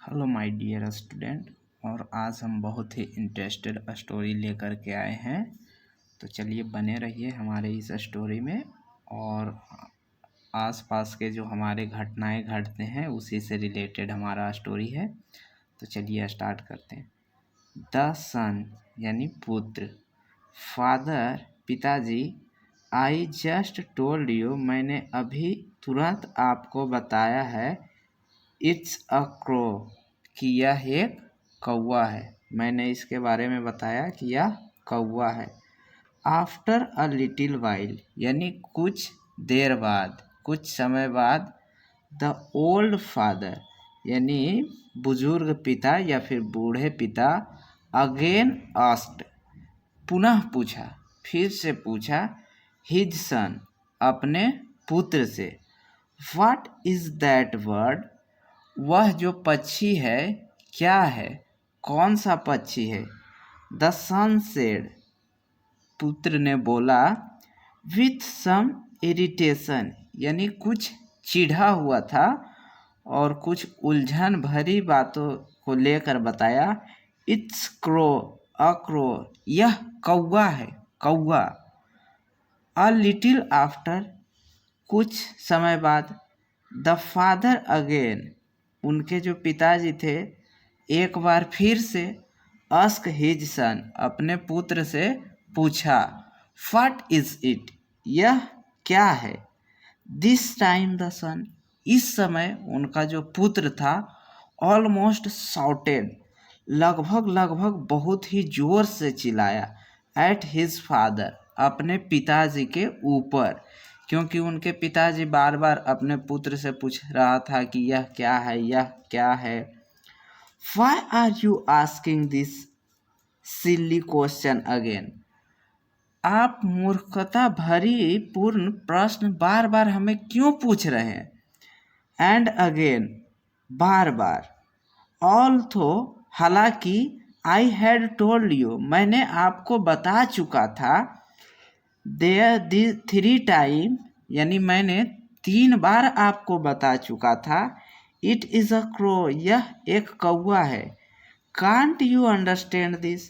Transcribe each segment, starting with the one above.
Hello my dear student. और आज हम बहुत ही इंटरेस्टेड स्टोरी लेकर के आए हैं। तो चलिए बने रहिए हमारे इस स्टोरी में और आसपास के जो हमारे घटनाएं घटते हैं उसी से रिलेटेड हमारा स्टोरी है। तो चलिए स्टार्ट करते हैं। द सन यानी पुत्र। फादर पिताजी, आई जस्ट टोल्ड यू, मैंने अभी तुरंत आपको बताया है, इट्स अ क्रो, कि यह एक कौवा है। मैंने इसके बारे में बताया कि यह कौवा है। आफ्टर अ लिटिल वाइल यानी कुछ देर बाद, कुछ समय बाद। द ओल्ड फादर यानी बुजुर्ग पिता या फिर बूढ़े पिता, अगेन आस्क्ड, पुनः पूछा, फिर से पूछा, हिज सन, अपने पुत्र से, व्हाट इज दैट बर्ड, वह जो पक्षी है क्या है, कौन सा पक्षी है। द सन सेड, पुत्र ने बोला, विथ सम इरिटेशन यानी कुछ चिढ़ा हुआ था और कुछ उलझन भरी बातों को लेकर बताया, इट्स क्रो, अ क्रो, यह कौवा है, कौवा। अ लिटिल आफ्टर, कुछ समय बाद। द फादर अगेन, उनके जो पिताजी थे एक बार फिर से, आस्क हिज सन, अपने पुत्र से पूछा, व्हाट इज इट, यह क्या है। दिस टाइम द सन, इस समय उनका जो पुत्र था, ऑलमोस्ट शाउटेड, लगभग बहुत ही जोर से चिल्लाया, एट हिज फादर, अपने पिताजी के ऊपर, क्योंकि उनके पिताजी बार बार अपने पुत्र से पूछ रहा था कि यह क्या है, यह क्या है। Why are you asking this silly question again? आप मूर्खता भरी पूर्ण प्रश्न बार बार हमें क्यों पूछ रहे हैं। And again, bar bar. Although, हालांकि, आई हैड टोल्ड यू, मैंने आपको बता चुका था, देयर 3 टाइम यानी मैंने 3 बार आपको बता चुका था, इट इज़ अ क्रो, यह एक कौवा है। कांट यू अंडरस्टैंड दिस,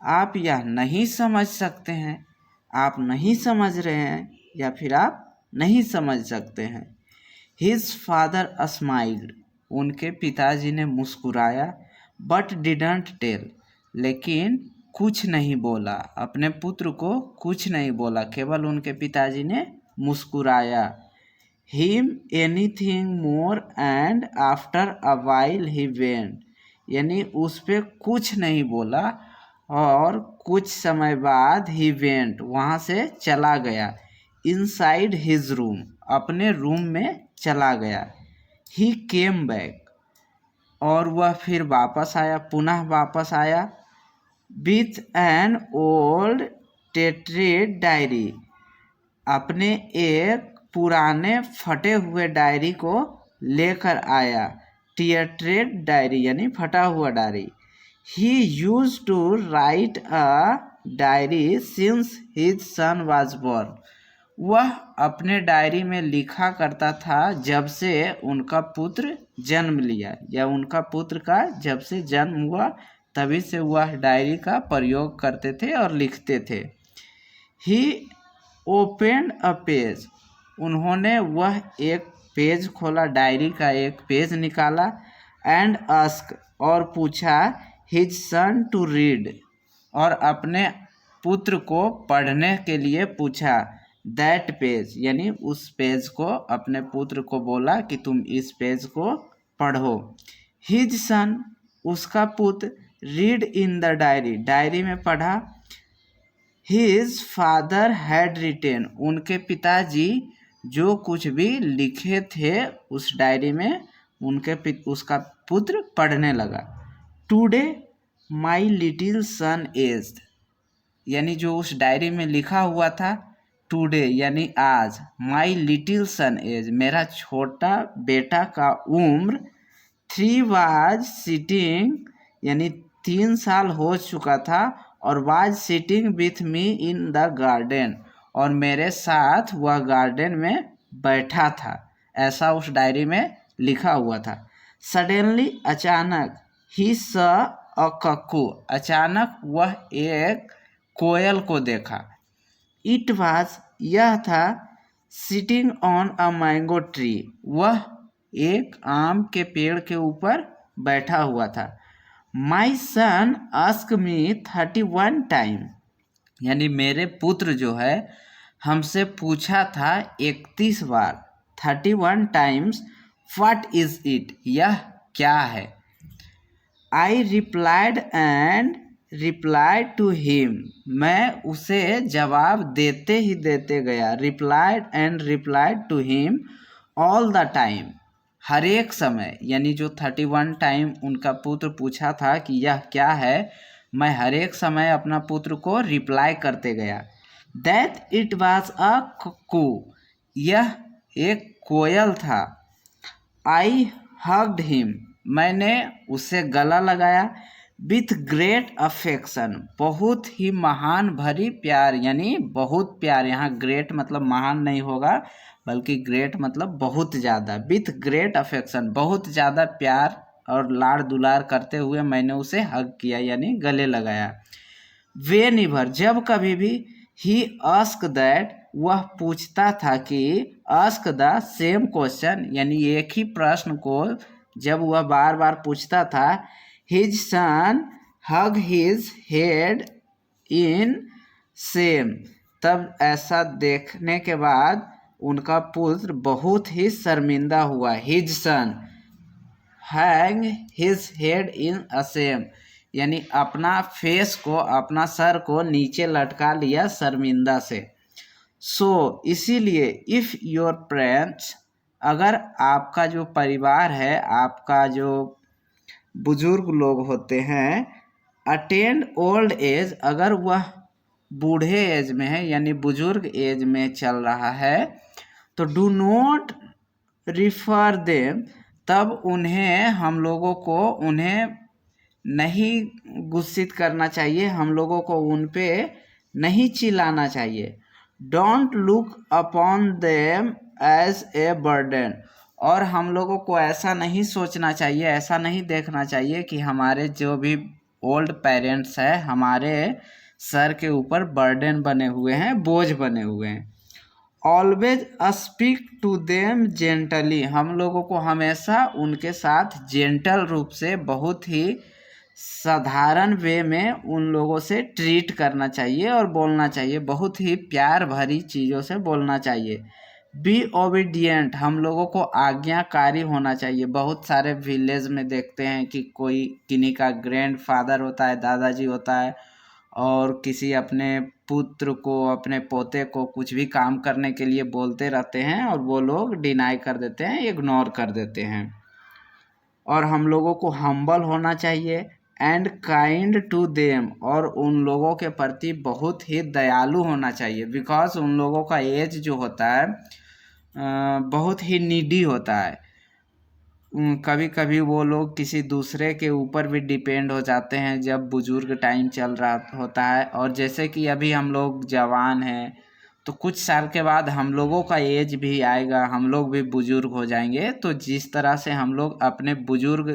आप यह नहीं समझ सकते हैं, आप नहीं समझ रहे हैं या फिर आप नहीं समझ सकते हैं। हिज फादर स्माइल्ड, उनके पिताजी ने मुस्कुराया, बट डिडंट टेल, लेकिन कुछ नहीं बोला, अपने पुत्र को कुछ नहीं बोला, केवल उनके पिताजी ने मुस्कुराया। Him anything more and after a while he went, यानी उस पर कुछ नहीं बोला और कुछ समय बाद ही वेंट, वहाँ से चला गया। इनसाइड हिज रूम, अपने रूम में चला गया। ही केम बैक, और वह फिर वापस आया, पुनः वापस आया। With an old tetrad diary, अपने एक पुराने फटे हुए डायरी को लेकर आया। टेट्रेड डायरी यानी फटा हुआ diary. He use to write a diary since his son was born, वह अपने डायरी में लिखा करता था जब से उनका पुत्र जन्म लिया, या उनका पुत्र का जब से जन्म हुआ तभी से वह डायरी का प्रयोग करते थे और लिखते थे। ही ओपेंड अ पेज, उन्होंने वह एक पेज खोला, डायरी का एक पेज निकाला। एंड आस्क, और पूछा, हिज सन टू रीड, और अपने पुत्र को पढ़ने के लिए पूछा। दैट पेज, यानी उस पेज को अपने पुत्र को बोला कि तुम इस पेज को पढ़ो। हिज सन, उसका पुत्र, read in the diary, diary में पढ़ा। हिज फादर हैड रिटेन, उनके पिताजी जो कुछ भी लिखे थे उस डायरी में, उसका पुत्र पढ़ने लगा। Today my little son aged, यानी जो उस डायरी में लिखा हुआ था, टुडे यानी आज, माई लिटिल सन एज, मेरा छोटा बेटा का उम्र, 3 वाज सिटिंग, यानी 3 साल हो चुका था, और was sitting with me in the garden, और मेरे साथ वह गार्डन में बैठा था, ऐसा उस डायरी में लिखा हुआ था। सडनली अचानक, ही स अ कक्कू, अचानक वह एक कोयल को देखा। इट वाज, यह था, sitting on a mango tree, वह एक आम के पेड़ के ऊपर बैठा हुआ था। माई सन आस्क मी 31 टाइम, यानी मेरे पुत्र जो है हमसे पूछा था 31 बार, 31 टाइम्स, व्हाट इज इट, यह क्या है। I replied and replied to him, मैं उसे जवाब देते ही देते गया। Replied and replied to him all the time, हर एक समय, यानी जो 31 टाइम उनका पुत्र पूछा था कि यह क्या है, मैं हर एक समय अपना पुत्र को रिप्लाई करते गया। That it was a cuckoo, यह एक कोयल था। आई हग्ड हिम, मैंने उसे गला लगाया। विथ ग्रेट अफेक्शन, बहुत ही महान भरी प्यार, यानी बहुत प्यार, यहाँ ग्रेट मतलब महान नहीं होगा बल्कि ग्रेट मतलब बहुत ज़्यादा। विथ ग्रेट अफेक्शन, बहुत ज़्यादा प्यार और लाड़ दुलार करते हुए मैंने उसे हग किया, यानी गले लगाया। वेन एवर, जब कभी भी, ही आस्क दैट, वह पूछता था कि, आस्क द सेम क्वेश्चन, यानी एक ही प्रश्न को जब वह बार बार पूछता था। His son hug his head in same, तब ऐसा देखने के बाद उनका पुत्र बहुत ही शर्मिंदा हुआ। His son hang his head in shame, यानी अपना फेस को, अपना सर को नीचे लटका लिया शर्मिंदा से। सो इसीलिए, इफ़ योर पेरेंट्स, अगर आपका जो परिवार है, आपका जो बुजुर्ग लोग होते हैं, अटेंड ओल्ड एज, अगर वह बूढ़े एज में है, यानी बुजुर्ग एज में चल रहा है, तो डू नॉट रिफर देम, तब उन्हें, हम लोगों को उन्हें नहीं गुस्सित करना चाहिए, हम लोगों को उन पे नहीं चिल्लाना चाहिए। Don't look upon them as a burden, और हम लोगों को ऐसा नहीं सोचना चाहिए, ऐसा नहीं देखना चाहिए कि हमारे जो भी ओल्ड पेरेंट्स हैं हमारे सर के ऊपर बर्डन बने हुए हैं, बोझ बने हुए हैं। Always speak to them gently, हम लोगों को हमेशा उनके साथ जेंटल रूप से, बहुत ही साधारण वे में उन लोगों से ट्रीट करना चाहिए और बोलना चाहिए, बहुत ही प्यार भरी चीज़ों से बोलना चाहिए। बी ओबीडियंट, हम लोगों को आज्ञाकारी होना चाहिए। बहुत सारे विलेज में देखते हैं कि कोई किन्हीं का ग्रैंड फादर होता है, दादाजी होता है, और किसी अपने पुत्र को, अपने पोते को कुछ भी काम करने के लिए बोलते रहते हैं और वो लोग डिनाई कर देते हैं, इग्नोर कर देते हैं। और हम लोगों को हम्बल होना चाहिए, एंड काइंड टू देम, और उन लोगों के प्रति बहुत ही दयालु होना चाहिए, बिकॉज उन लोगों का एज जो होता है बहुत ही नीडी होता है। कभी कभी वो लोग किसी दूसरे के ऊपर भी डिपेंड हो जाते हैं जब बुजुर्ग टाइम चल रहा होता है। और जैसे कि अभी हम लोग जवान हैं, तो कुछ साल के बाद हम लोगों का एज भी आएगा, हम लोग भी बुजुर्ग हो जाएंगे। तो जिस तरह से हम लोग अपने बुजुर्ग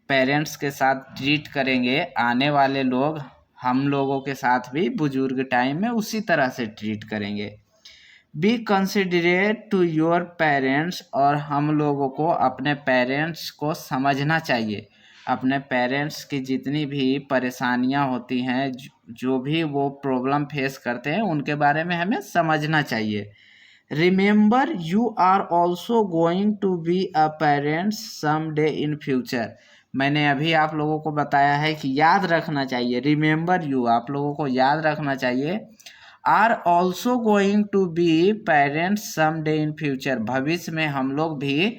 पेरेंट्स के साथ ट्रीट करेंगे, आने वाले लोग हम लोगों के साथ भी बुजुर्ग टाइम में उसी तरह से ट्रीट करेंगे। Be considerate to your parents, और हम लोगों को अपने पेरेंट्स को समझना चाहिए। अपने पेरेंट्स की जितनी भी परेशानियां होती हैं, जो भी वो प्रॉब्लम फेस करते हैं, उनके बारे में हमें समझना चाहिए। Remember you are also going to be a parents some day in future, मैंने अभी आप लोगों को बताया है कि याद रखना चाहिए। रिमेंबर यू, आप लोगों को याद रखना चाहिए। Are also going to be parents some day in future, भविष्य में हम लोग भी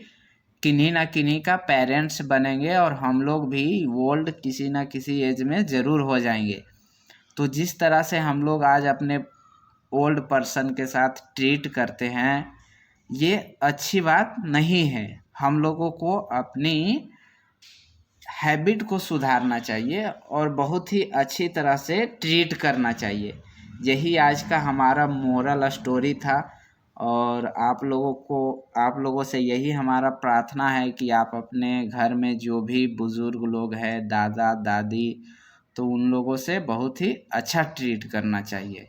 किन्हीं ना किन्हीं का पेरेंट्स बनेंगे और हम लोग भी ओल्ड किसी ना किसी एज में ज़रूर हो जाएंगे। तो जिस तरह से हम लोग आज अपने ओल्ड पर्सन के साथ ट्रीट करते हैं, ये अच्छी बात नहीं है। हम लोगों को अपनी हैबिट को सुधारना चाहिए और बहुत ही अच्छी तरह से ट्रीट करना चाहिए। यही आज का हमारा मोरल स्टोरी था। और आप लोगों से यही हमारा प्रार्थना है कि आप अपने घर में जो भी बुज़ुर्ग लोग हैं, दादा दादी, तो उन लोगों से बहुत ही अच्छा ट्रीट करना चाहिए।